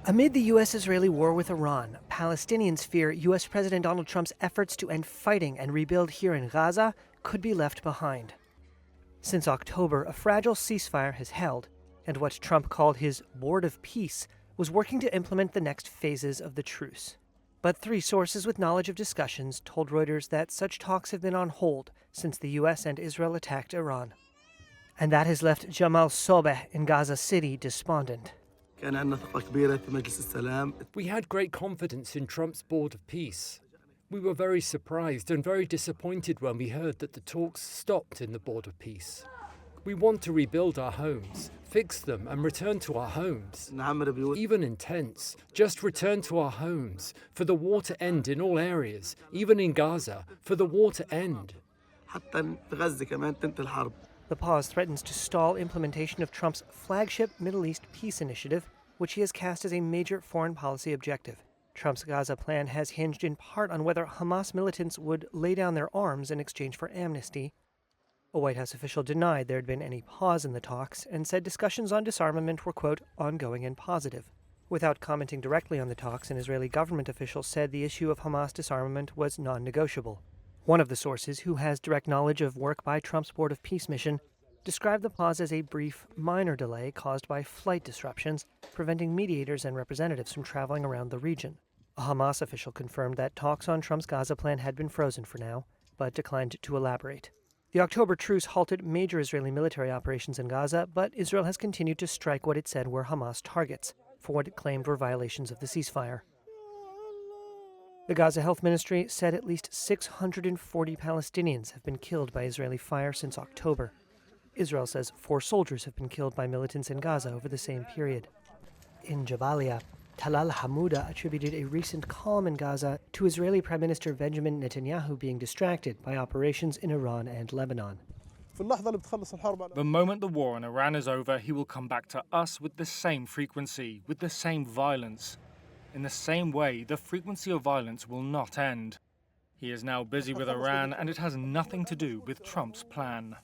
Amid the U.S.-Israeli war with Iran, Palestinians fear U.S. President Donald Trump's efforts to end fighting and rebuild here in Gaza could be left behind. Since October, a fragile ceasefire has held, and what Trump called his Board of Peace was working to implement the next phases of the truce. But three sources with knowledge of discussions told Reuters that such talks have been on hold since the U.S. and Israel attacked Iran. And that has left Jamal Sobeh in Gaza City despondent. We had great confidence in Trump's Board of Peace. We were very surprised and very disappointed when we heard that the talks stopped in the Board of Peace. We want to rebuild our homes, fix them and return to our homes. Even in tents, just return to our homes, for the war to end in all areas, even in Gaza, for the war to end. The pause threatens to stall implementation of Trump's flagship Middle East peace initiative, which he has cast as a major foreign policy objective. Trump's Gaza plan has hinged in part on whether Hamas militants would lay down their arms in exchange for amnesty. A White House official denied there had been any pause in the talks and said discussions on disarmament were, quote, ongoing and positive. Without commenting directly on the talks, an Israeli government official said the issue of Hamas disarmament was non-negotiable. One of the sources, who has direct knowledge of work by Trump's Board of Peace mission, described the pause as a brief, minor delay caused by flight disruptions, preventing mediators and representatives from traveling around the region. A Hamas official confirmed that talks on Trump's Gaza plan had been frozen for now, but declined to elaborate. The October truce halted major Israeli military operations in Gaza, but Israel has continued to strike what it said were Hamas targets, for what it claimed were violations of the ceasefire. The Gaza Health Ministry said at least 640 Palestinians have been killed by Israeli fire since October. Israel says 4 soldiers have been killed by militants in Gaza over the same period. In Jabalia, Talal Hamouda attributed a recent calm in Gaza to Israeli Prime Minister Benjamin Netanyahu being distracted by operations in Iran and Lebanon. The moment the war in Iran is over, he will come back to us with the same frequency, with the same violence. In the same way, the frequency of violence will not end. He is now busy with Iran, and it has nothing to do with Trump's plan.